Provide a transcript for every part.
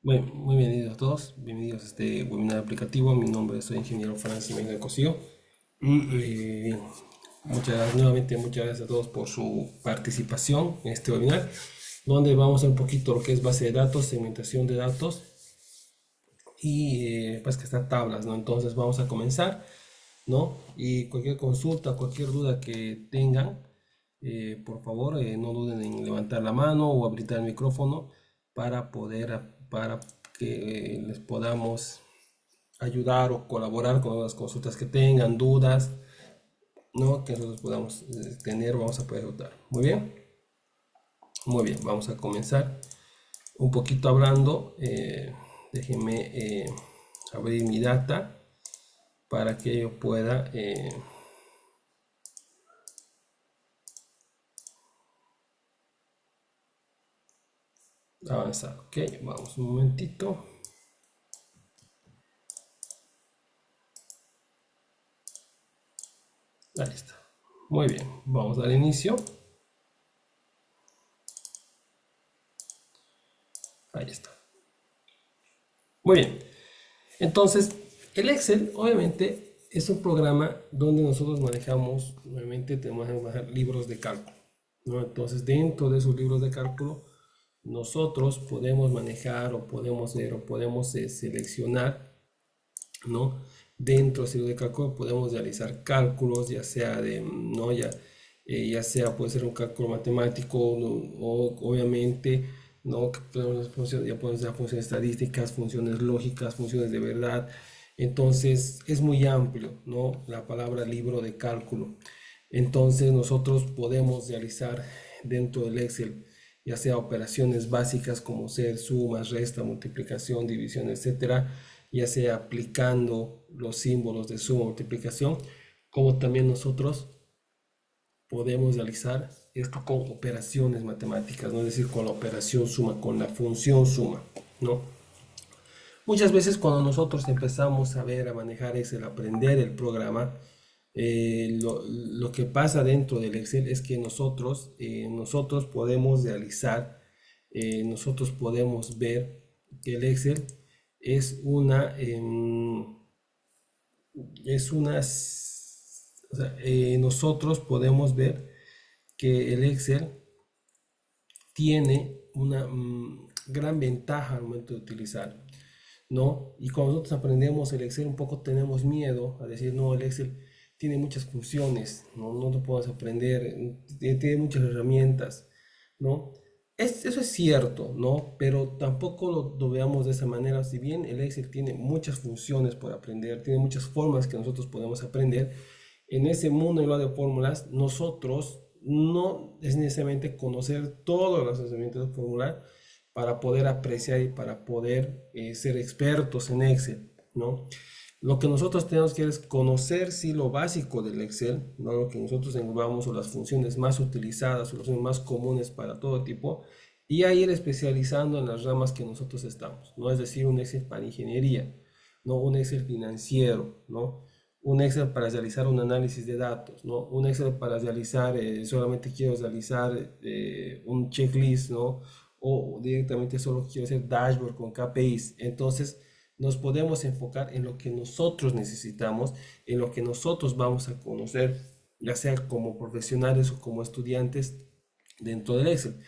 Bueno, muy bienvenidos a todos, bienvenidos a este webinar aplicativo. Mi nombre es soy ingeniero Francis Mejía Cosío. Bien, nuevamente muchas gracias a todos por su participación en este webinar, donde vamos a ver un poquito lo que es base de datos, segmentación de datos y pues que están tablas, ¿no? Entonces vamos a comenzar, ¿no? Y cualquier consulta, cualquier duda que tengan, por favor, no duden en levantar la mano o habilitar el micrófono para que les podamos ayudar o colaborar con las consultas que tengan, dudas, ¿no? Que nosotros podamos tener, vamos a poder ayudar. Muy bien, vamos a comenzar un poquito hablando. Déjenme abrir mi data para que yo pueda avanzar. Ok, vamos un momentito. Ahí está. Muy bien, vamos a dar inicio. Ahí está. Muy bien. Entonces, el Excel obviamente es un programa donde nosotros manejamos, nuevamente tenemos que manejar libros de cálculo, ¿no? Entonces, dentro de esos libros de cálculo, nosotros podemos manejar o podemos ver o podemos seleccionar, ¿no? Dentro de ese libro de cálculo podemos realizar cálculos, ya sea de, ¿no? Ya sea puede ser un cálculo matemático, ¿no? O obviamente, ¿no? Que ya podemos hacer funciones estadísticas, funciones lógicas, funciones de verdad. Entonces es muy amplio, ¿no? La palabra libro de cálculo. Entonces nosotros podemos realizar dentro del Excel ya sea operaciones básicas como ser suma, resta, multiplicación, división, etcétera, ya sea aplicando los símbolos de suma, multiplicación, como también nosotros podemos realizar esto con operaciones matemáticas, ¿no? Es decir, con la operación suma, con la función suma, ¿no? Muchas veces cuando nosotros empezamos a ver, a manejar Excel, a aprender el programa, lo que pasa dentro del Excel es que nosotros podemos realizar, nosotros podemos ver que el Excel es o sea, nosotros podemos ver que el Excel tiene una gran ventaja al momento de utilizar, ¿no? Y cuando nosotros aprendemos el Excel un poco tenemos miedo a decir, no, el Excel tiene muchas funciones, no lo puedes aprender, tiene muchas herramientas, ¿no? Eso es cierto, ¿no? Pero tampoco lo veamos de esa manera. Si bien el Excel tiene muchas funciones por aprender, tiene muchas formas que nosotros podemos aprender, en ese mundo de fórmulas, nosotros no es necesariamente conocer todas las herramientas de fórmula para poder apreciar y para poder ser expertos en Excel, ¿no? Lo que nosotros tenemos que es conocer, sí, lo básico del Excel, ¿no? Lo que nosotros englobamos o las funciones más utilizadas o las funciones más comunes para todo tipo, y a ir especializando en las ramas que nosotros estamos, ¿no? Es decir, un Excel para ingeniería, ¿no? Un Excel financiero, ¿no? Un Excel para realizar un análisis de datos, ¿no? Un Excel para realizar, solamente quiero realizar un checklist, ¿no? O directamente solo quiero hacer dashboard con KPIs. Entonces, nos podemos enfocar en lo que nosotros necesitamos, en lo que nosotros vamos a conocer, ya sea como profesionales o como estudiantes dentro del Excel.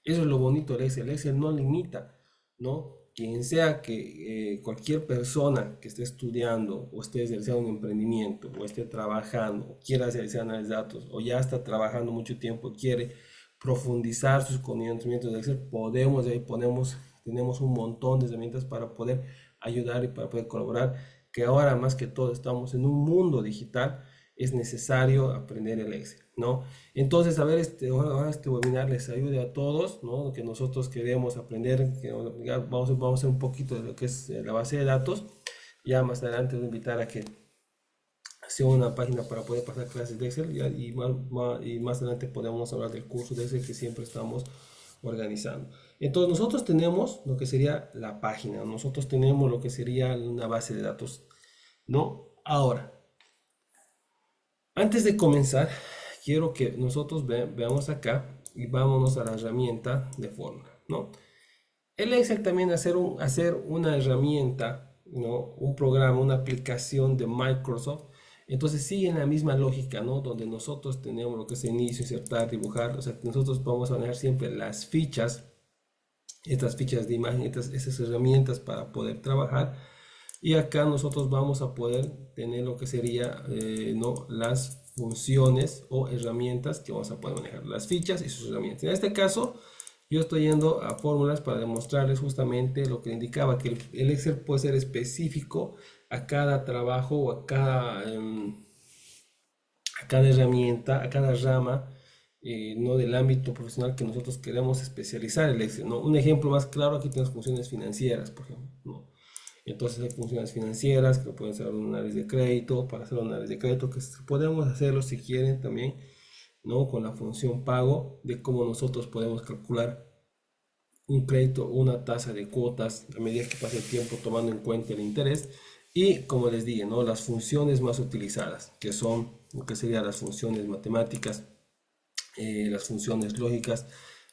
Eso es lo bonito del Excel. El Excel no limita, ¿no? Quien sea que cualquier persona que esté estudiando o esté realizando un emprendimiento o esté trabajando o quiera realizar análisis de datos o ya está trabajando mucho tiempo, quiere profundizar sus conocimientos de Excel, tenemos un montón de herramientas para poder ayudar y para poder colaborar, que ahora más que todo estamos en un mundo digital, es necesario aprender el Excel, ¿no? Entonces, a ver, ahora este webinar les ayude a todos, ¿no? Que nosotros queremos aprender, que vamos a hacer un poquito de lo que es la base de datos. Ya más adelante voy a invitar a que sea una página para poder pasar clases de Excel y más adelante podemos hablar del curso de Excel que siempre estamos organizando. Entonces nosotros tenemos lo que sería la página, nosotros tenemos lo que sería una base de datos, ¿no? Ahora, antes de comenzar, quiero que nosotros veamos acá y vámonos a la herramienta de fórmula, ¿no? El Excel también hacer una herramienta, ¿no? Un programa, una aplicación de Microsoft. Entonces sigue en la misma lógica, ¿no? Donde nosotros tenemos lo que es inicio, insertar, dibujar. O sea, nosotros vamos a manejar siempre las fichas, estas fichas de imagen, esas herramientas para poder trabajar. Y acá nosotros vamos a poder tener lo que sería, ¿no? Las funciones o herramientas que vamos a poder manejar, las fichas y sus herramientas. En este caso, yo estoy yendo a fórmulas para demostrarles justamente lo que indicaba, que el Excel puede ser específico a cada trabajo o a cada herramienta, a cada rama, no del ámbito profesional que nosotros queremos especializar el Excel, ¿no? Un ejemplo más claro, aquí tenemos funciones financieras, por ejemplo, ¿no? Entonces hay funciones financieras que pueden ser un análisis de crédito, para hacer un análisis de crédito, que podemos hacerlo si quieren también, ¿no? Con la función pago, de cómo nosotros podemos calcular un crédito, una tasa de cuotas a medida que pase el tiempo tomando en cuenta el interés. Y como les dije, ¿no? Las funciones más utilizadas, que son lo que serían las funciones matemáticas, las funciones lógicas,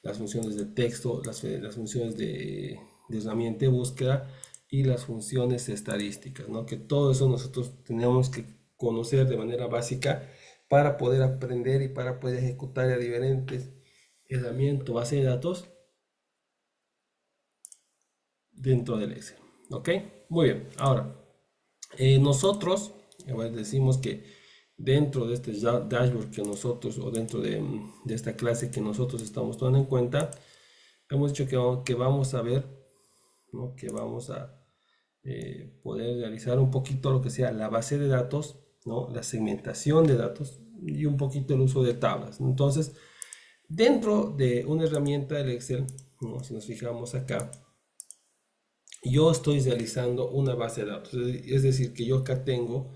las funciones de texto, las funciones de herramienta de búsqueda y las funciones estadísticas, ¿no? Que todo eso nosotros tenemos que conocer de manera básica para poder aprender y para poder ejecutar a diferentes herramientas, base de datos dentro del Excel. ¿Ok? Muy bien. Ahora, nosotros decimos que dentro de este dashboard que nosotros, o dentro de esta clase que nosotros estamos tomando en cuenta, hemos dicho que vamos a ver, ¿no? Que vamos a poder realizar un poquito lo que sea la base de datos, ¿no? La segmentación de datos y un poquito el uso de tablas. Entonces, dentro de una herramienta del Excel, ¿no? Si nos fijamos acá, yo estoy realizando una base de datos. Es decir, que yo acá tengo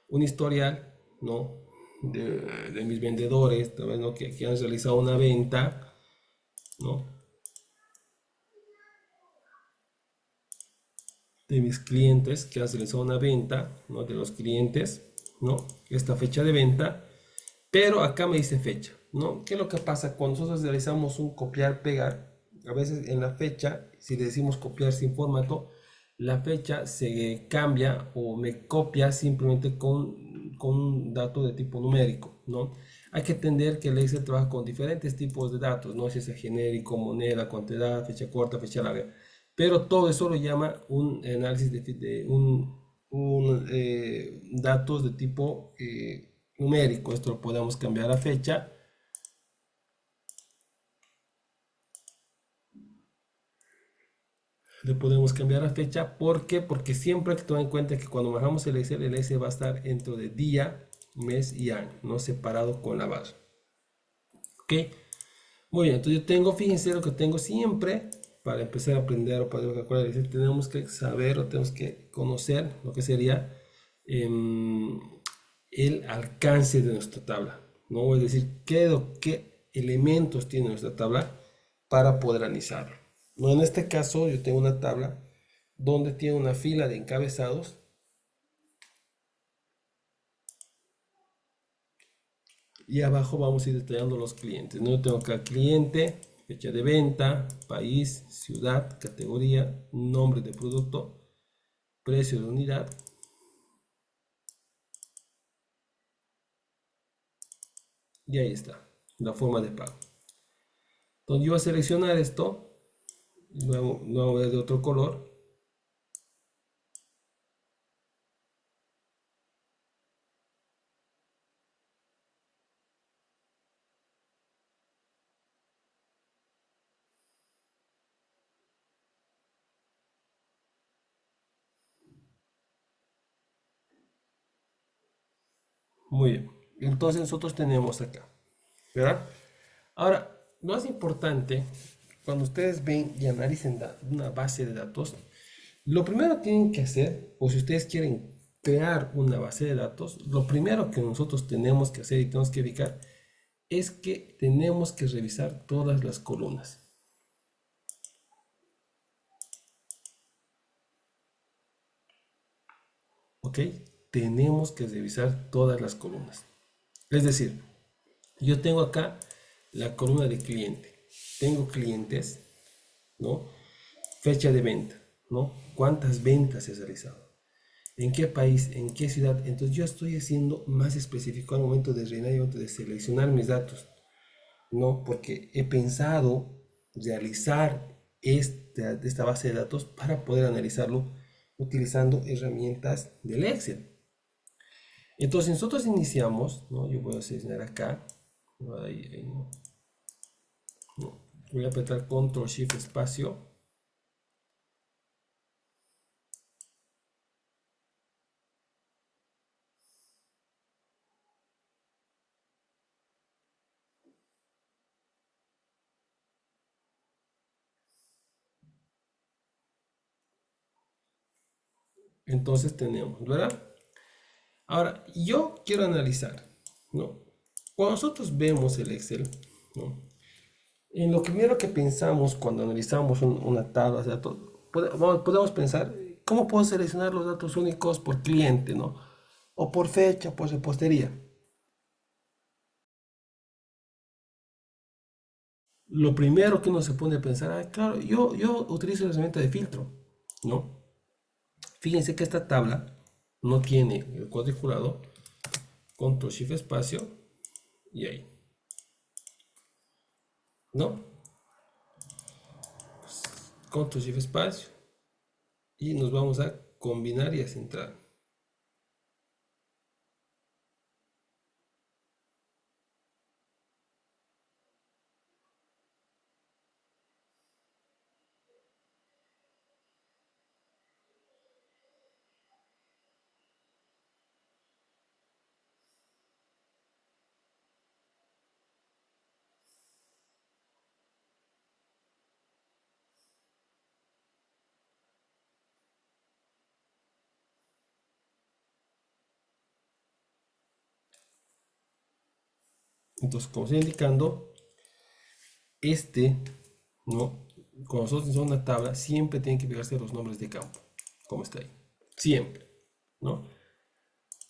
un historial, ¿no? De mis vendedores, tal vez, ¿no? Que han realizado una venta, ¿no? De mis clientes que han realizado una venta, ¿no? De los clientes, ¿no? Esta fecha de venta, pero acá me dice fecha, ¿no? ¿Qué es lo que pasa cuando nosotros realizamos un copiar-pegar? A veces en la fecha, si le decimos copiar sin formato, la fecha se cambia o me copia simplemente con un dato de tipo numérico, ¿no? Hay que entender que el Excel trabaja con diferentes tipos de datos, ¿no? Si es genérico, moneda, cantidad, fecha corta, fecha larga. Pero todo eso lo llama un análisis de datos de tipo numérico. Esto lo podemos cambiar a fecha. Le podemos cambiar a fecha. ¿Por qué? Porque siempre hay que tomar en cuenta que cuando bajamos el Excel va a estar dentro de día, mes y año, no separado con la barra. ¿Ok? Muy bien, entonces yo tengo, fíjense lo que tengo siempre para empezar a aprender o para calcular el Excel. Tenemos que saber o tenemos que conocer lo que sería el alcance de nuestra tabla, ¿no? Es decir, qué elementos tiene nuestra tabla para poder analizarlo. ¿No? En este caso, yo tengo una tabla donde tiene una fila de encabezados y abajo vamos a ir detallando los clientes, ¿no? Yo tengo acá cliente, fecha de venta, país, ciudad, categoría, nombre de producto, precio de unidad. Y ahí está, la forma de pago. Entonces yo voy a seleccionar esto, luego de otro color. Muy bien. Entonces nosotros tenemos acá, ¿verdad? Ahora, lo más importante, cuando ustedes ven y analicen una base de datos, lo primero que tienen que hacer, o si ustedes quieren crear una base de datos, lo primero que nosotros tenemos que hacer y tenemos que ubicar es que tenemos que revisar todas las columnas. ¿Ok? Tenemos que revisar todas las columnas. Es decir, yo tengo acá la columna de cliente. Tengo clientes, ¿no? fecha de venta, ¿no? ¿Cuántas ventas he realizado? ¿En qué país? ¿En qué ciudad? Entonces yo estoy haciendo más específico al momento de rellenar y al momento de seleccionar mis datos, ¿no? Porque he pensado realizar esta base de datos para poder analizarlo utilizando herramientas del Excel. Entonces nosotros iniciamos, ¿no? Yo voy a seleccionar acá, ¿no? Ahí, ¿no? Voy a apretar Control Shift espacio. Entonces tenemos, ¿verdad? Ahora, yo quiero analizar, ¿no? Cuando nosotros vemos el Excel, ¿no? En lo primero que pensamos cuando analizamos una tabla de datos, podemos pensar, ¿cómo puedo seleccionar los datos únicos por cliente, ¿no? O por fecha, por repostería. Lo primero que uno se pone a pensar, ah, claro, yo utilizo la herramienta de filtro, ¿no? Fíjense que esta tabla no tiene el cuadriculado, control shift espacio y ahí, ¿no? Control shift espacio y nos vamos a combinar y a centrar. Entonces, como estoy indicando, este, ¿no? Cuando nosotros hacemos una tabla, siempre tienen que fijarse los nombres de campo, como está ahí. Siempre, ¿no?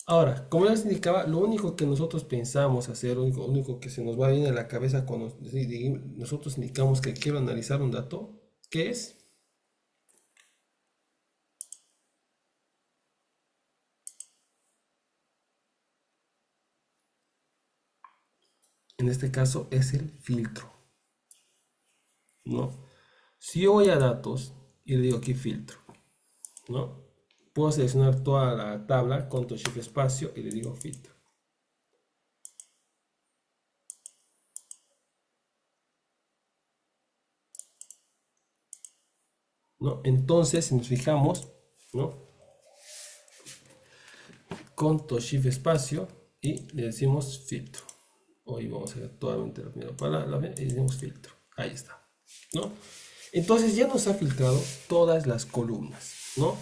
Ahora, como les indicaba, lo único que nosotros pensamos hacer, lo único que se nos va bien a la cabeza cuando nosotros indicamos que quiero analizar un dato, ¿qué es? En este caso es el filtro, ¿no? Si yo voy a datos y le digo aquí filtro, ¿no? Puedo seleccionar toda la tabla, control shift espacio y le digo filtro, ¿no? Entonces, si nos fijamos, ¿no? Control shift espacio y le decimos filtro. Hoy vamos a ver totalmente la primera palabra y decimos filtro. Ahí está, ¿no? Entonces ya nos ha filtrado todas las columnas, ¿no?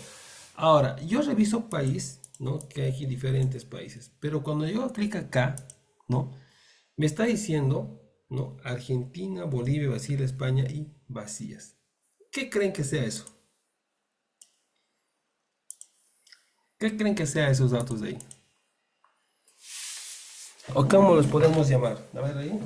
Ahora, yo reviso país, ¿no? Que hay aquí diferentes países, pero cuando yo clic acá, ¿no? Me está diciendo, ¿no? Argentina, Bolivia, Brasil, España y vacías. ¿Qué creen que sea eso? ¿Qué creen que sea esos datos de ahí? ¿O cómo los podemos llamar? A ver ahí.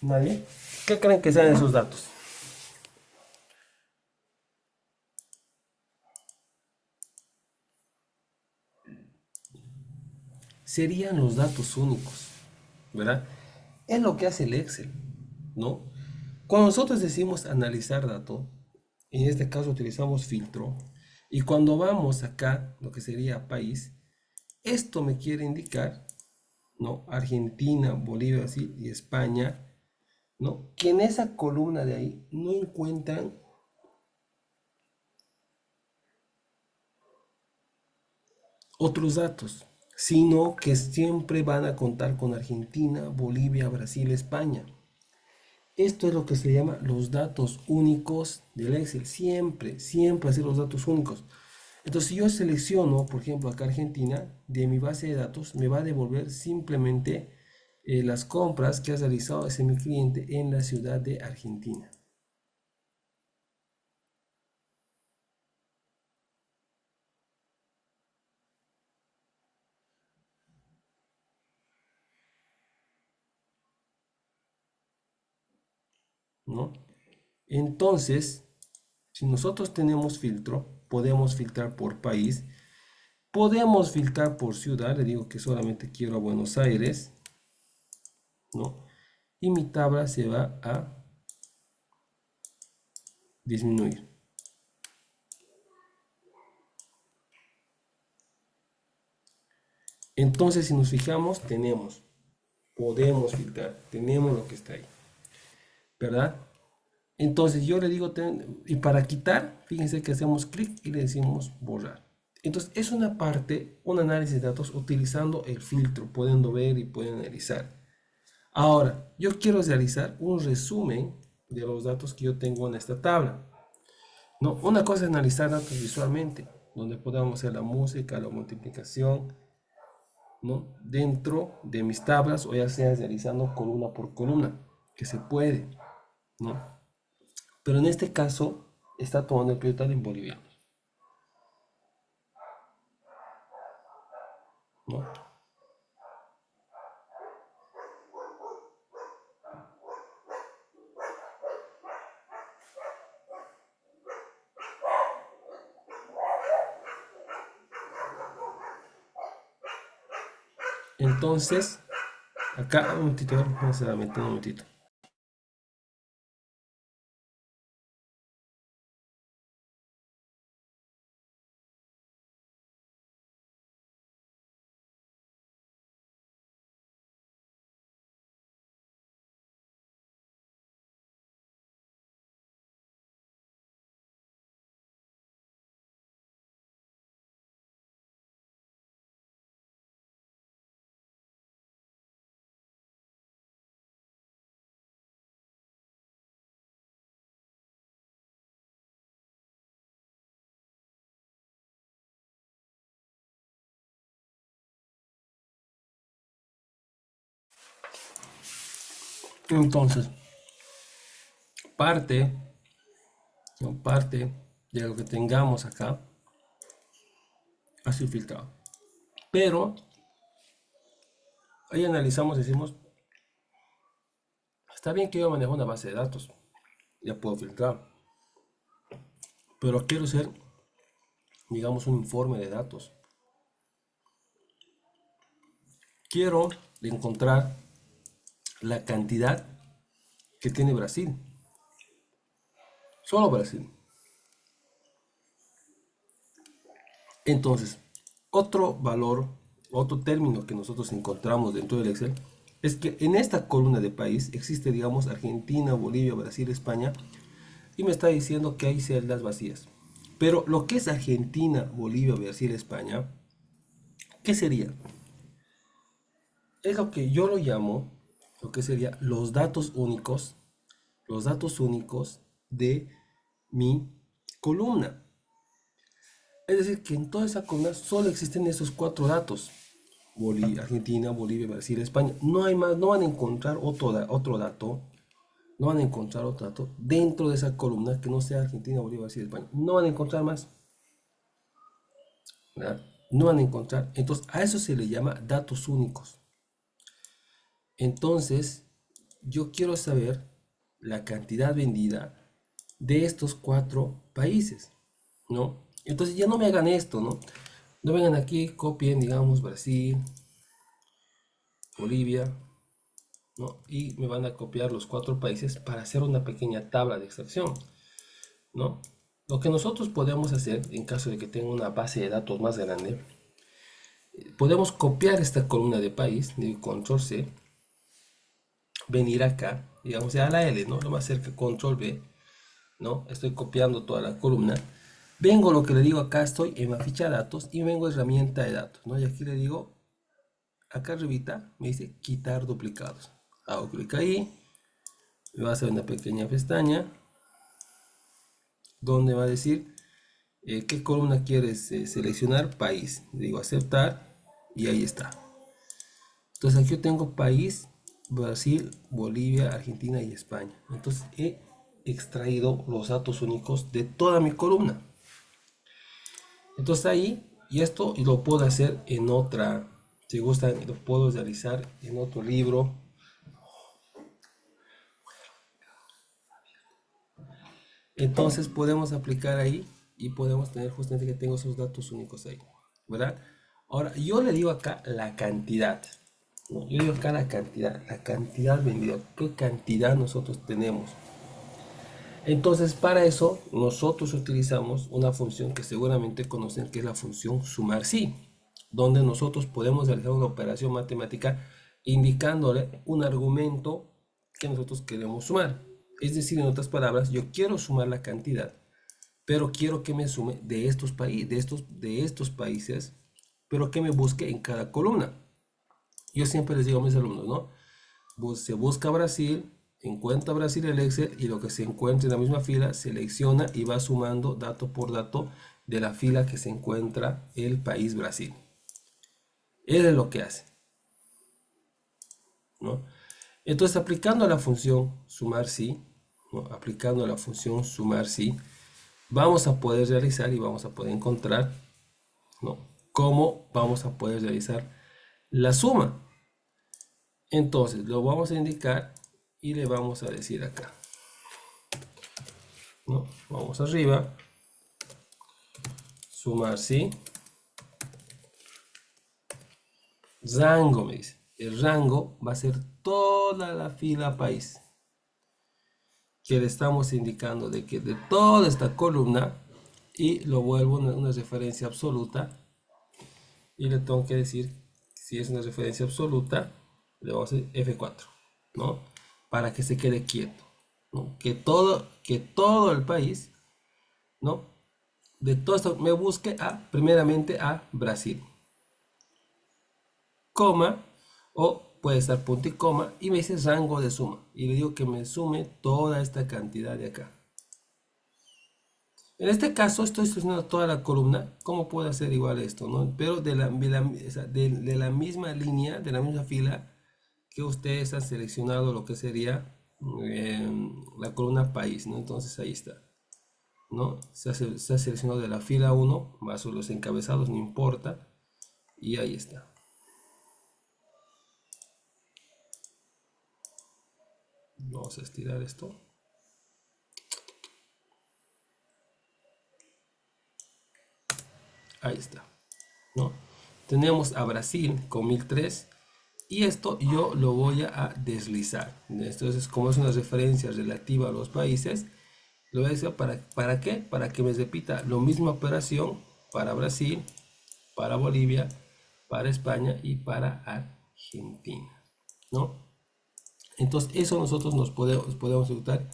¿Nadie? ¿Qué creen que sean esos datos? Serían los datos únicos, ¿verdad? Es lo que hace el Excel, ¿no? Cuando nosotros decimos analizar datos, en este caso utilizamos filtro, y cuando vamos acá, lo que sería país, esto me quiere indicar, ¿no? Argentina, Bolivia, Brasil y España, ¿no? Que en esa columna de ahí no encuentran otros datos, sino que siempre van a contar con Argentina, Bolivia, Brasil, España. Esto es lo que se llama los datos únicos del Excel. Siempre, siempre hacer los datos únicos. Entonces, si yo selecciono, por ejemplo, acá Argentina, de mi base de datos, me va a devolver simplemente las compras que ha realizado ese mi cliente en la ciudad de Argentina. ¿no? Entonces, si nosotros tenemos filtro, podemos filtrar por país, podemos filtrar por ciudad, le digo que solamente quiero a Buenos Aires, ¿no? Y mi tabla se va a disminuir. Entonces, si nos fijamos, podemos filtrar, tenemos lo que está ahí, ¿verdad? Entonces yo le digo, y para quitar, fíjense que hacemos clic y le decimos borrar. Entonces es una parte, un análisis de datos utilizando el filtro, pudiendo ver y pueden analizar. Ahora, yo quiero realizar un resumen de los datos que yo tengo en esta tabla. No, una cosa es analizar datos visualmente, donde podamos hacer la música, la multiplicación, ¿no? Dentro de mis tablas o ya sea realizando columna por columna, que se puede, ¿no? Pero en este caso está tomando el prioridad en bolivianos, ¿no? Entonces, acá un momentito, vamos a meter un momentito. Entonces, parte, ¿no? Parte de lo que tengamos acá ha sido filtrado. Pero ahí analizamos, decimos, está bien que yo manejo una base de datos, ya puedo filtrar, pero quiero hacer, digamos, un informe de datos. Quiero encontrar la cantidad que tiene Brasil, solo Brasil. Entonces, otro valor, otro término que nosotros encontramos dentro del Excel es que en esta columna de país existe, digamos, Argentina, Bolivia, Brasil, España, y me está diciendo que hay celdas vacías. Pero lo que es Argentina, Bolivia, Brasil, España, ¿qué sería? Es lo que yo lo llamo, lo que sería los datos únicos de mi columna. Es decir, que en toda esa columna solo existen esos cuatro datos. Argentina, Bolivia, Brasil, España. No hay más, no van a encontrar otro dato. No van a encontrar otro dato dentro de esa columna que no sea Argentina, Bolivia, Brasil, España. No van a encontrar más. ¿Verdad? No van a encontrar. Entonces, a eso se le llama datos únicos. Entonces, yo quiero saber la cantidad vendida de estos cuatro países, ¿no? Entonces ya no me hagan esto, ¿no? No vengan aquí, copien, digamos, Brasil, Bolivia, ¿no? Y me van a copiar los cuatro países para hacer una pequeña tabla de extracción, ¿no? Lo que nosotros podemos hacer, en caso de que tenga una base de datos más grande, podemos copiar esta columna de país, de control C, venir acá, digamos a la L, ¿no? Lo más cerca, control B, ¿no? Estoy copiando toda la columna. Vengo, lo que le digo acá, estoy en la ficha de datos y vengo a herramienta de datos, ¿no? Y aquí le digo, acá arribita, me dice quitar duplicados. Hago clic ahí, me va a hacer una pequeña pestaña donde va a decir qué columna quieres seleccionar, país. Le digo aceptar y ahí está. Entonces aquí yo tengo país, Brasil, Bolivia, Argentina y España. Entonces he extraído los datos únicos de toda mi columna. Entonces ahí, y esto lo puedo hacer en otra, si gustan, lo puedo realizar en otro libro. Entonces podemos aplicar ahí y podemos tener justamente que tengo esos datos únicos ahí, ¿verdad? Ahora, yo le digo acá la cantidad, ¿no? Yo digo acá la cantidad vendida, qué cantidad nosotros tenemos. Entonces, para eso, nosotros utilizamos una función que seguramente conocen, que es la función sumar sí, donde nosotros podemos realizar una operación matemática indicándole un argumento que nosotros queremos sumar. Es decir, en otras palabras, yo quiero sumar la cantidad, pero quiero que me sume de estos países, de estos países, pero que me busque en cada columna. Yo siempre les digo a mis alumnos, ¿no? Se busca Brasil, encuentra Brasil el Excel y lo que se encuentre en la misma fila selecciona y va sumando dato por dato de la fila que se encuentra el país Brasil. Eso es lo que hace, ¿no? Entonces, aplicando la función sumar sí, ¿no? Aplicando la función sumar sí, vamos a poder realizar y vamos a poder encontrar, ¿no? Cómo vamos a poder realizar la suma. Entonces, lo vamos a indicar y le vamos a decir acá, ¿no? Vamos arriba, sumar sí, rango me dice. El rango va a ser toda la fila país, que le estamos indicando de que de toda esta columna, y lo vuelvo una referencia absoluta, y le tengo que decir, si es una referencia absoluta, le vamos a decir F4, ¿no? Para que se quede quieto, ¿no? Que todo el país, ¿no? De todo esto me busque primeramente a Brasil, coma, o puede estar punto y coma, y me dice rango de suma, y le digo que me sume toda esta cantidad de acá. En este caso estoy seleccionando toda la columna. ¿Cómo puedo hacer igual esto, no? Pero de la misma línea, de la misma fila que ustedes han seleccionado lo que sería la columna país, ¿no? Entonces ahí está, ¿no? Se ha seleccionado de la fila 1, más los encabezados, no importa, y ahí está. Vamos a estirar esto. Ahí está, ¿no? Tenemos a Brasil con 1003 y esto yo lo voy a deslizar. Entonces, como es una referencia relativa a los países, lo voy a decir ¿para qué? Para que me repita la misma operación para Brasil, para Bolivia, para España y para Argentina, ¿no? Entonces, eso nosotros nos podemos ejecutar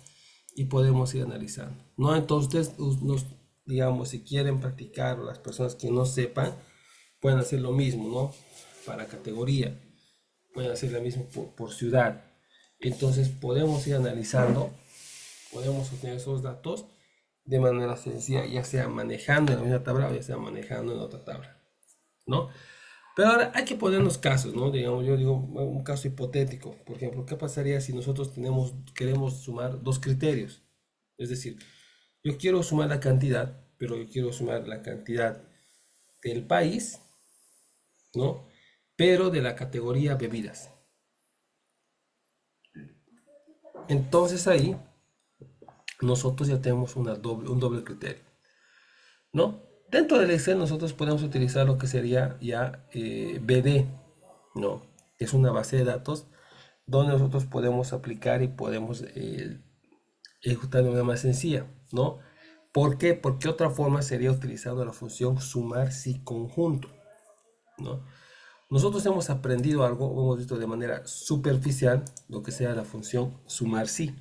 y podemos ir analizando, ¿no? Entonces, digamos, si quieren practicar, las personas que no sepan, pueden hacer lo mismo, ¿no? Para categoría, pueden hacer lo mismo por ciudad. Entonces, podemos ir analizando, podemos obtener esos datos de manera sencilla, ya sea manejando en la misma tabla o ya sea manejando en otra tabla, ¿no? Pero ahora hay que ponernos casos, ¿no? Digamos, yo digo un caso hipotético. Por ejemplo, ¿qué pasaría si nosotros queremos sumar dos criterios? Es decir, yo quiero sumar la cantidad, pero yo quiero sumar la cantidad del país, ¿no? Pero de la categoría bebidas. Entonces ahí nosotros ya tenemos un doble criterio, ¿no? Dentro del Excel nosotros podemos utilizar lo que sería ya BD, ¿no? Es una base de datos donde nosotros podemos aplicar y podemos ejecutar de manera más sencilla, ¿no? ¿Por qué? Porque otra forma sería utilizando la función sumar si conjunto, ¿no? Nosotros hemos aprendido algo, hemos visto de manera superficial lo que sea la función sumar si,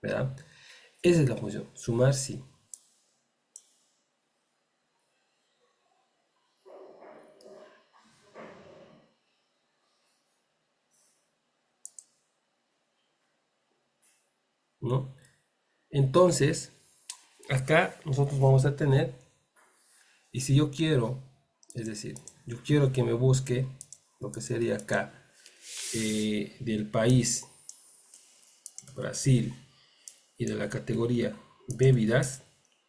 ¿verdad? Esa es la función, sumar si. ¿No? Entonces, acá nosotros vamos a tener, y si yo quiero, es decir, yo quiero que me busque lo que sería acá del país Brasil y de la categoría bebidas,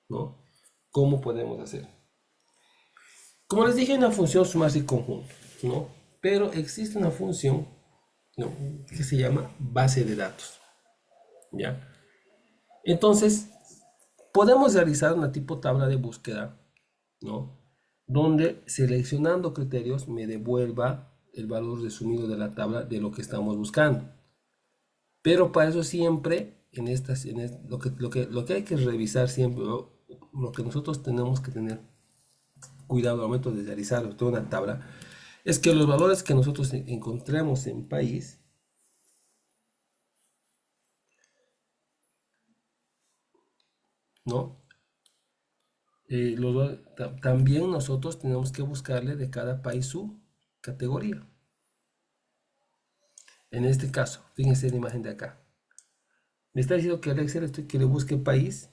¿no? ¿Cómo podemos hacer? Como les dije, hay una función sumar y conjunto, ¿no? Pero existe una función, ¿no? Que se llama base de datos, ¿ya? Entonces, podemos realizar una tipo tabla de búsqueda, ¿no? Donde seleccionando criterios me devuelva el valor resumido de la tabla de lo que estamos buscando. Pero para eso siempre, lo que hay que revisar siempre, lo que nosotros tenemos que tener cuidado al momento de realizar toda una tabla, es que los valores que nosotros encontremos en país, ¿no? También nosotros tenemos que buscarle de cada país su categoría. En este caso, fíjense la imagen de acá. Me está diciendo que el Excel estoy que le busque país,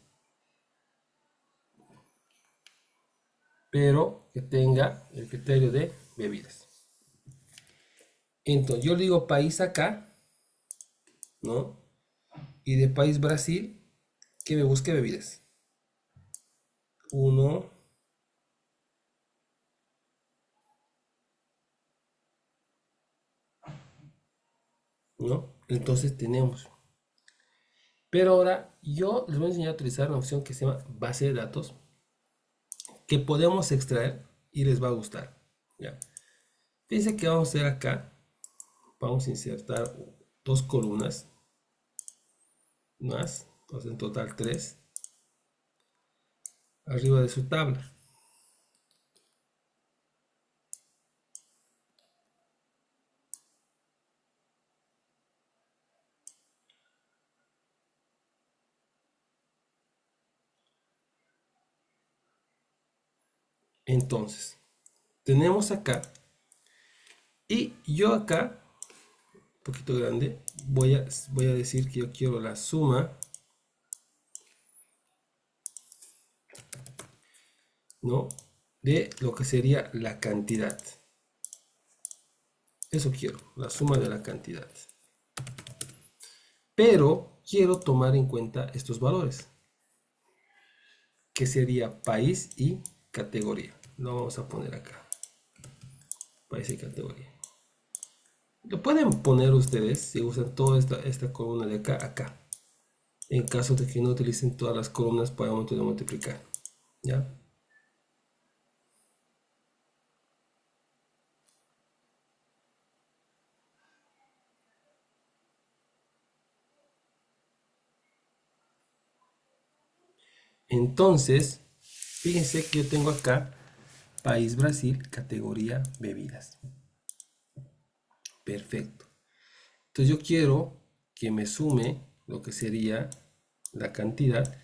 pero que tenga el criterio de bebidas. Entonces, yo le digo país acá, ¿no? Y de país Brasil, que me busque bebidas. Uno, ¿no? Entonces tenemos. Pero ahora yo les voy a enseñar a utilizar una opción que se llama base de datos, que podemos extraer y les va a gustar. ¿Ya? Fíjense que vamos a hacer acá, vamos a insertar dos columnas más, entonces en total tres, arriba de su tabla. Entonces, tenemos acá, y yo acá, un poquito grande, voy a decir que yo quiero la suma, ¿no? De lo que sería la cantidad. Eso quiero, la suma de la cantidad. Pero quiero tomar en cuenta estos valores, que sería país y categoría. Lo vamos a poner acá. País y categoría. Lo pueden poner ustedes si usan toda esta columna de acá, acá. En caso de que no utilicen todas las columnas para el momento de multiplicar. ¿Ya? Entonces, fíjense que yo tengo acá país Brasil, categoría bebidas. Perfecto. Entonces yo quiero que me sume lo que sería la cantidad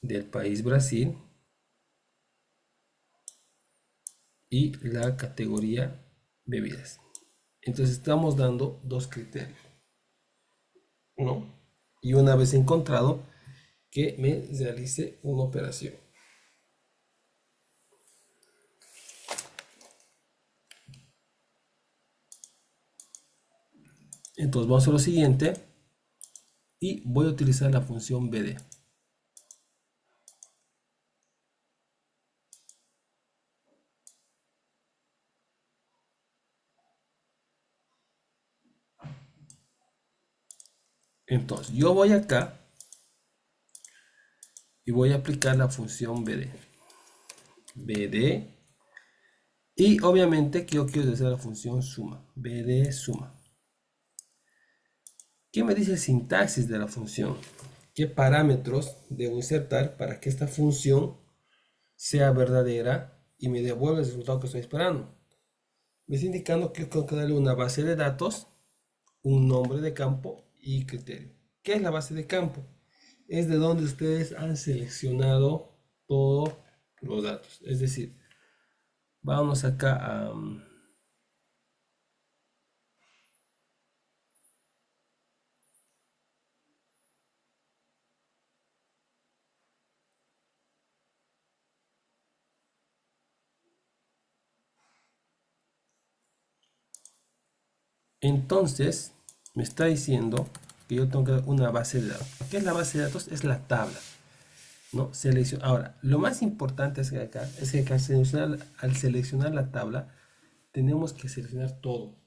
del país Brasil y la categoría bebidas. Entonces estamos dando dos criterios, ¿no? Y una vez encontrado, que me realice una operación. Entonces vamos a lo siguiente y voy a utilizar la función BD. Entonces yo voy acá y voy a aplicar la función BD. BD. Y obviamente que yo quiero hacer la función suma. BD suma. ¿Qué me dice el sintaxis de la función? ¿Qué parámetros debo insertar para que esta función sea verdadera y me devuelva el resultado que estoy esperando? Me está indicando que tengo que darle una base de datos, un nombre de campo y criterio. ¿Qué es la base de campo? Es de donde ustedes han seleccionado todos los datos. Es decir, vamos acá a... Entonces, me está diciendo que yo tengo que dar una base de datos. ¿Qué es la base de datos? Es la tabla, ¿no? Ahora, lo más importante es que al seleccionar la tabla, tenemos que seleccionar todo.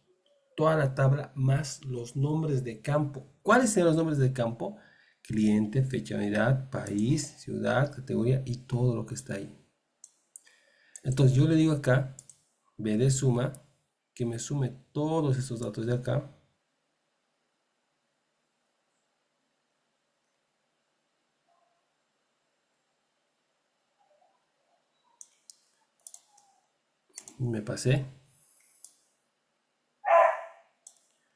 Toda la tabla más los nombres de campo. ¿Cuáles son los nombres de campo? cliente, fecha de unidad, país, ciudad, categoría y todo lo que está ahí. Entonces yo le digo acá, B de suma, que me sume todos estos datos de acá. Me pasé.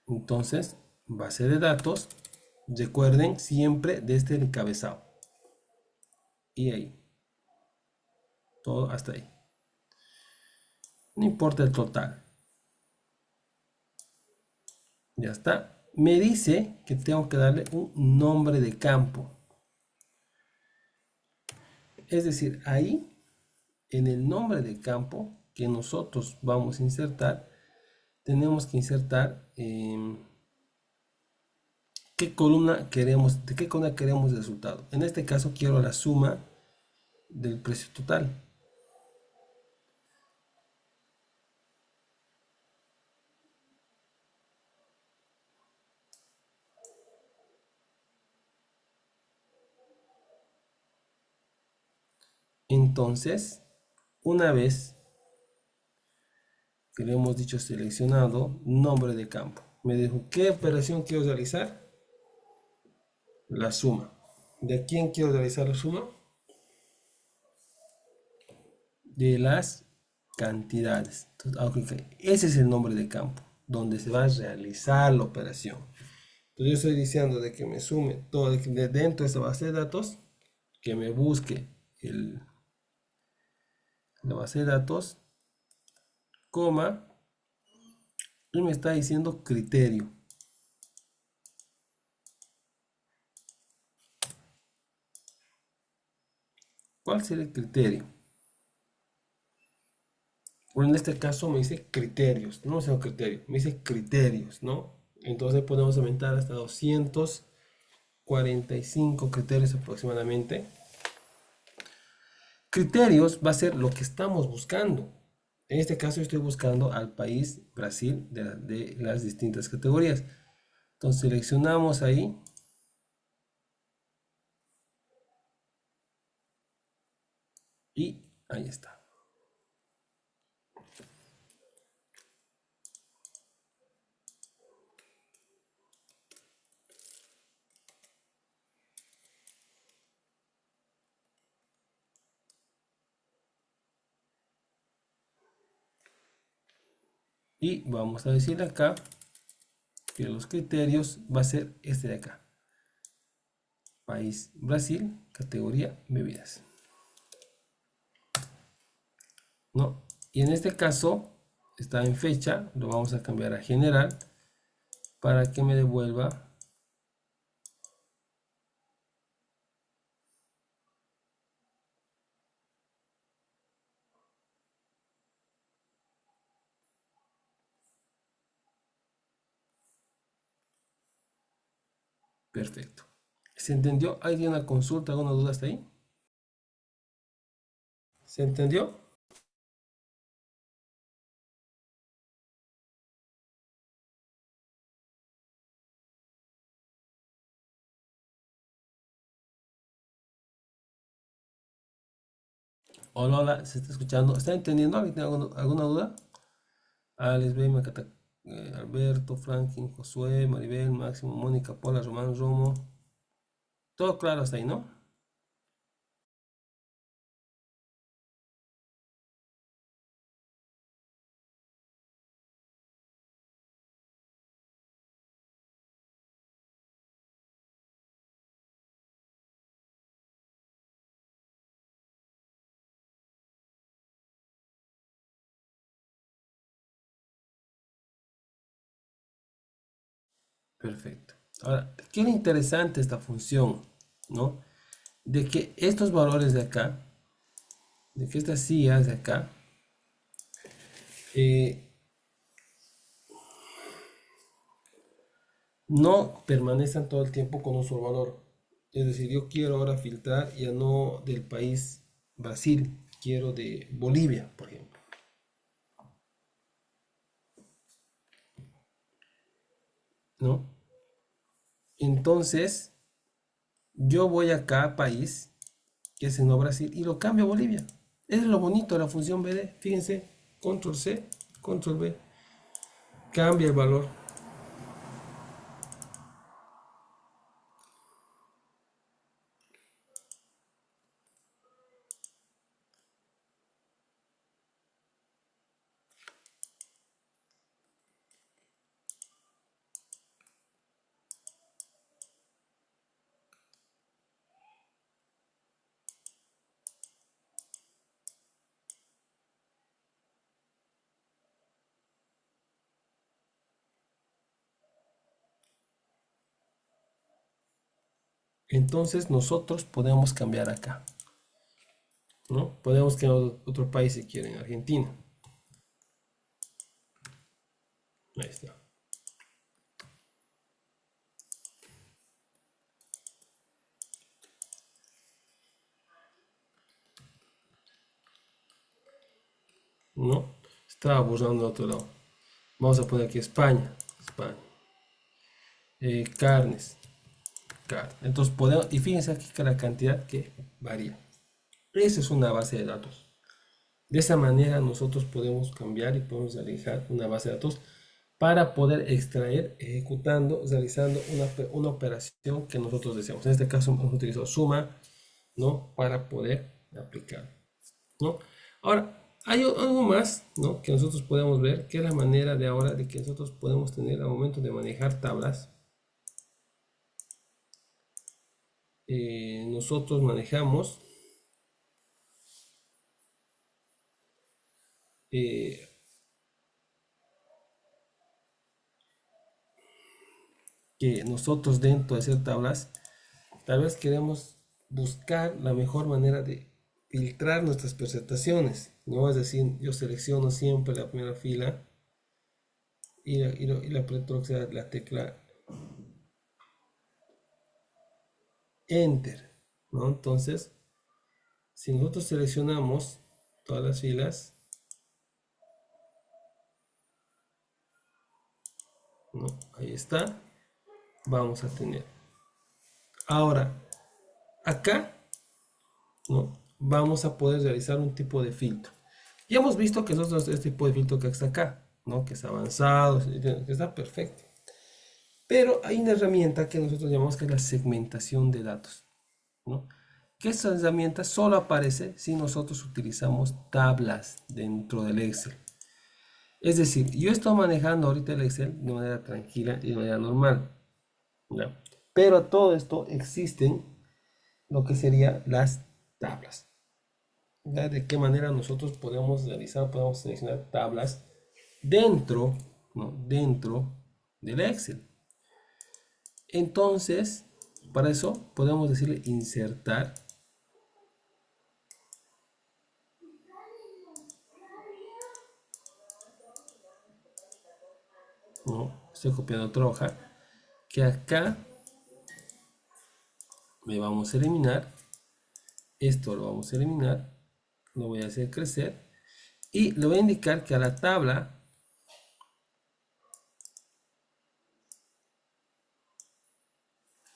Entonces, base de datos, recuerden siempre desde el encabezado. Y ahí. Todo hasta ahí. No importa el total. Ya está. Me dice que tengo que darle un nombre de campo. Es decir, ahí, en el nombre de campo que nosotros vamos a insertar, tenemos que insertar qué columna queremos, de qué columna queremos el resultado. En este caso quiero la suma del precio total. Entonces, una vez que le hemos dicho seleccionado, nombre de campo, me dijo, ¿qué operación quiero realizar? La suma. ¿De quién quiero realizar la suma? De las cantidades. Entonces, ese es el nombre de campo, donde se va a realizar la operación. Entonces yo estoy diciendo de que me sume todo de dentro de esa base de datos, que me busque la base de datos, coma, y me está diciendo criterio. ¿Cuál será el criterio? Bueno, en este caso me dice criterios, no me dice criterio, me dice criterios, ¿no? Entonces podemos aumentar hasta 245 criterios aproximadamente. Criterios va a ser lo que estamos buscando. En este caso estoy buscando al país Brasil de las distintas categorías. Entonces seleccionamos ahí. Y ahí está. Y vamos a decir acá que los criterios va a ser este de acá. País Brasil, categoría bebidas. ¿No? Y en este caso está en fecha, lo vamos a cambiar a general para que me devuelva perfecto. ¿Se entendió? ¿Hay una consulta, alguna duda hasta ahí? ¿Se entendió? Hola, hola, ¿se está escuchando? ¿Está entendiendo? ¿Alguien tiene alguna duda? Alex, B, Macata, Alberto, Franklin, Josué, Maribel, Máximo, Mónica, Paula, Román, Romo. Todo claro hasta ahí, ¿no? Perfecto. Ahora, ¿qué es interesante esta función? ¿No? De que estos valores de acá, de que estas sillas de acá, eh, no permanecen todo el tiempo con un solo valor. Es decir, yo quiero ahora filtrar ya no del país Brasil, quiero de Bolivia, por ejemplo. ¿No? Entonces, Yo voy acá a país, que es en no Brasil, y lo cambio a Bolivia. Es lo bonito de la función BD. Fíjense, control C, control B, cambia el valor. Entonces nosotros podemos cambiar acá, ¿no? Podemos cambiar otro país si quieren, Argentina. Ahí está. ¿No? Estaba borrando a otro lado. Vamos a poner aquí España. España. Carnes. Carne. Entonces podemos, y fíjense aquí que la cantidad que varía. Esa es una base de datos. De esa manera nosotros podemos cambiar y podemos realizar una base de datos para poder extraer, ejecutando, realizando una operación que nosotros deseamos. En este caso hemos utilizado suma, ¿no? Para poder aplicar, ¿no? Ahora, hay algo más, ¿no? Que nosotros podemos ver, que es la manera de ahora de que nosotros podemos tener al momento de manejar tablas. Nosotros manejamos eh, que nosotros dentro de hacer tablas, tal vez queremos buscar la mejor manera de filtrar nuestras presentaciones, ¿no? Es decir, yo selecciono siempre la primera fila y la aprieto la tecla Enter, ¿no? Entonces, si nosotros seleccionamos todas las filas, ¿no? Ahí está, vamos a tener. Ahora, acá, ¿no? Vamos a poder realizar un tipo de filtro. Ya hemos visto que nosotros este tipo de filtro que está acá, ¿no? Que es avanzado, que está perfecto. Pero hay una herramienta que nosotros llamamos que es la segmentación de datos, ¿no? Que esa herramienta solo aparece si nosotros utilizamos tablas dentro del Excel. Es decir, yo estoy manejando ahorita el Excel de manera tranquila y de manera normal, ¿ya? Pero todo esto existen lo que serían las tablas. ¿Ya? De qué manera nosotros podemos realizar, podemos seleccionar tablas dentro, ¿no? Dentro del Excel. Entonces, para eso podemos decirle insertar, ¿no? Estoy copiando otra hoja, que acá me vamos a eliminar, esto lo vamos a eliminar, lo voy a hacer crecer y le voy a indicar que a la tabla,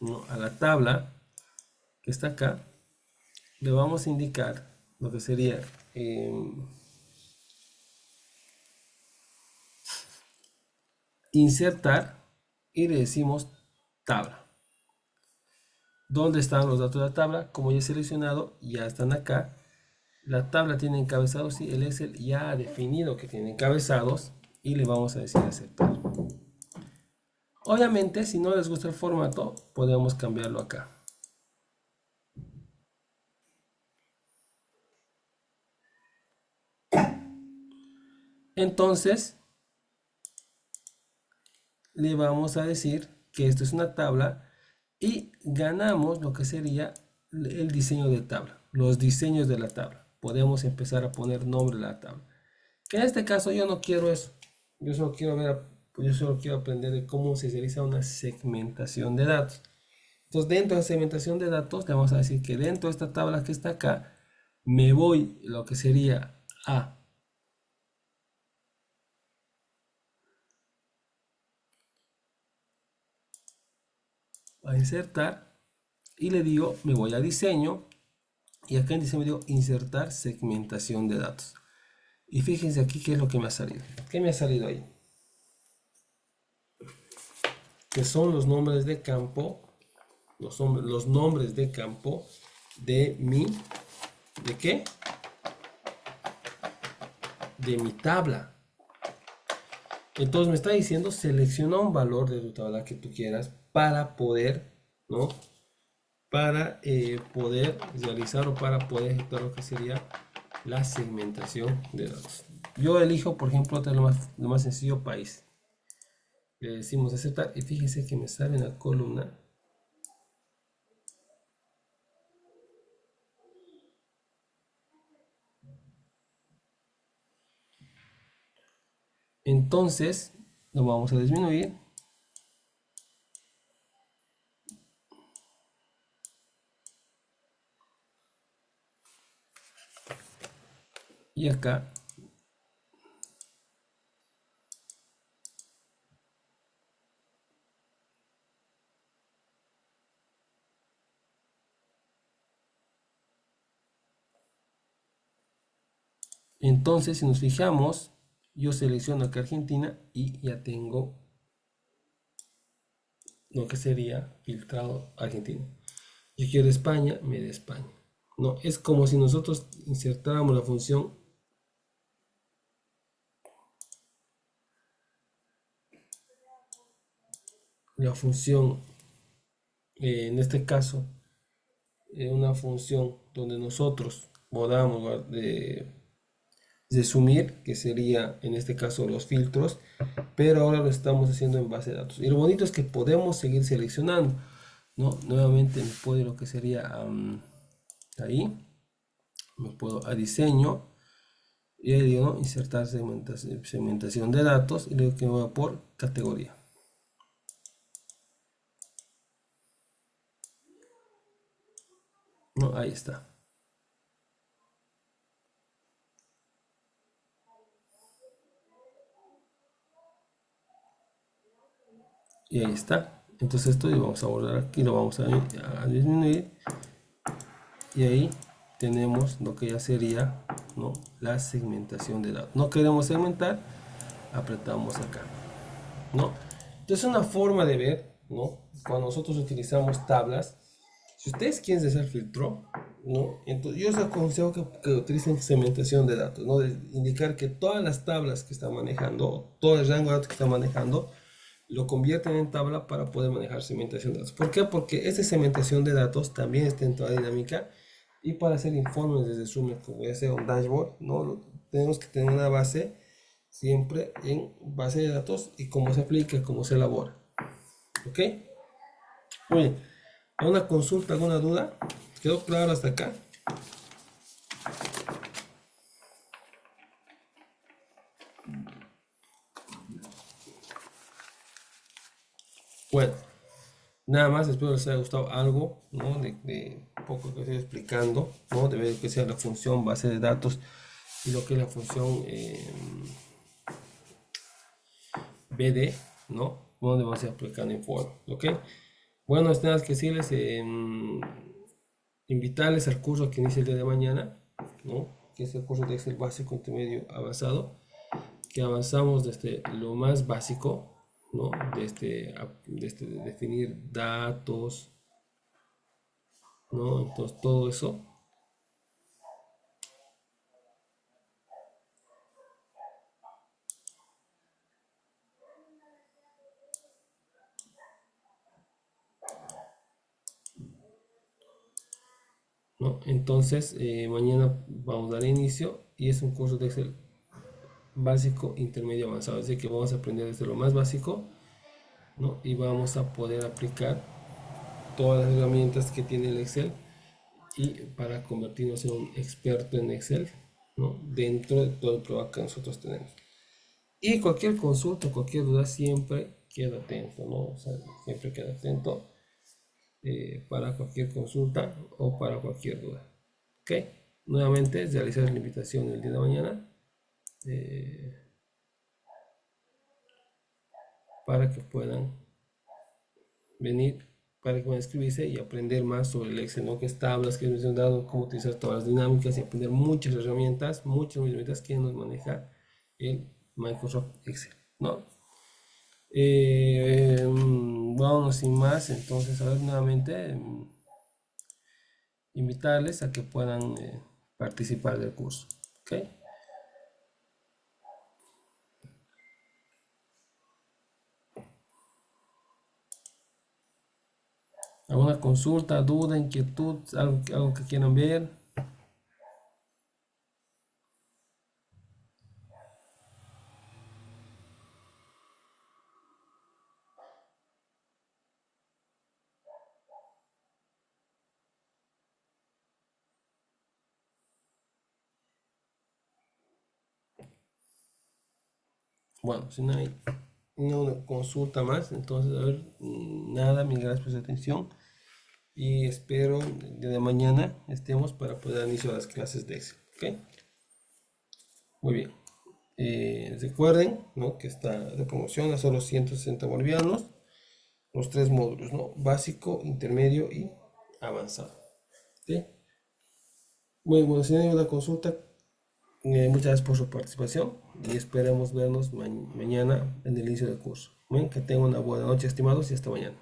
¿no? A la tabla que está acá, le vamos a indicar lo que sería insertar y le decimos tabla. ¿Dónde están los datos de la tabla? Como ya he seleccionado, ya están acá. La tabla tiene encabezados y el Excel ya ha definido que tiene encabezados y le vamos a decir aceptar. Obviamente, si no les gusta el formato, podemos cambiarlo acá. Entonces, le vamos a decir que esto es una tabla y ganamos lo que sería el diseño de tabla, los diseños de la tabla. Podemos empezar a poner nombre a la tabla. Que en este caso yo no quiero eso. Yo solo quiero ver, yo solo quiero aprender de cómo se realiza una segmentación de datos. Entonces, dentro de la segmentación de datos, le vamos a decir que dentro de esta tabla que está acá, me voy lo que sería a insertar y le digo, me voy a diseño, y acá en diseño me digo insertar segmentación de datos. Y fíjense aquí qué es lo que me ha salido. ¿Qué me ha salido ahí? Que son los nombres de campo, los nombres de campo de mi, ¿de qué? De mi tabla. Entonces me está diciendo, selecciona un valor de tu tabla que tú quieras para poder, ¿no? Para poder realizar o para poder ejecutar lo que sería la segmentación de datos. Yo elijo, por ejemplo, lo más sencillo, país. Le decimos aceptar y fíjense que me sale en la columna entonces lo vamos a disminuir y acá entonces si nos fijamos yo selecciono acá Argentina y ya tengo lo que sería filtrado Argentina. Yo quiero España, me da España. No, es como si nosotros insertáramos la función en este caso, una función donde nosotros podamos resumir, que sería en este caso los filtros, pero ahora lo estamos haciendo en base de datos. Y lo bonito es que podemos seguir seleccionando, ¿no? Nuevamente me puedo ir lo que sería ahí, me puedo a diseño y ahí digo, ¿no? Insertar segmentación de datos y le digo que me voy por categoría. ¿No? Ahí está. Y ahí está. Entonces esto y vamos a borrar aquí, lo vamos a disminuir y ahí tenemos lo que ya sería, ¿no? La segmentación de datos. No queremos segmentar, apretamos acá, ¿no? Entonces una forma de ver, ¿no? Cuando nosotros utilizamos tablas, si ustedes quieren hacer filtro, ¿no? Entonces yo les aconsejo que utilicen segmentación de datos, ¿no? De indicar que todas las tablas que están manejando, todo el rango de datos que están manejando, lo convierten en tabla para poder manejar segmentación de datos. ¿Por qué? Porque esa segmentación de datos también está en toda dinámica y para hacer informes desde Zoom, como voy a hacer un dashboard, ¿no? Tenemos que tener una base siempre en base de datos y cómo se aplica, cómo se elabora. ¿Ok? Muy bien. ¿Alguna consulta, alguna duda? ¿Quedó claro hasta acá? Bueno, nada más, espero les haya gustado algo, ¿no? De un poco que estoy explicando, ¿no? De ver que sea la función base de datos y lo que es la función BD, ¿no? Donde vamos a ir aplicando en foro, ¿ok? Bueno, es nada que decirles, invitarles al curso que inicia el día de mañana, ¿no? Que es el curso de Excel básico, intermedio, avanzado, que avanzamos desde lo más básico, ¿no? Desde definir datos, ¿no? Entonces todo eso, ¿no? Entonces mañana vamos a dar inicio y es un curso de Excel básico, intermedio, avanzado, así que vamos a aprender desde lo más básico, ¿no? Y vamos a poder aplicar todas las herramientas que tiene el Excel y para convertirnos en un experto en Excel, ¿no? Dentro de todo el programa que nosotros tenemos. Y cualquier consulta, cualquier duda, siempre queda atento, ¿no? O sea, siempre queda atento para cualquier consulta o para cualquier duda. ¿Ok? Nuevamente, realizar la invitación el día de mañana para que puedan venir para que puedan inscribirse y aprender más sobre el Excel, ¿no? Que es tablas, que es mencionado, cómo utilizar todas las dinámicas y aprender muchas herramientas que nos maneja el Microsoft Excel, ¿no? Vamos sin más, entonces, a ver, nuevamente, invitarles a que puedan participar del curso, ¿ok? ¿Alguna consulta, duda, inquietud, algo que quieran ver? Bueno, si no hay una consulta más, entonces, a ver, nada, mil gracias por su atención y espero de mañana estemos para poder dar inicio a las clases de Excel, ¿ok? Muy bien. Recuerden, ¿no? Que está de promoción a solo 160 bolivianos, los tres módulos, ¿no? Básico, intermedio y avanzado, ¿ok? Bueno, si no hay una consulta, muchas gracias por su participación y esperemos vernos mañana en el inicio del curso. Bien, que tengan una buena noche, estimados, y hasta mañana.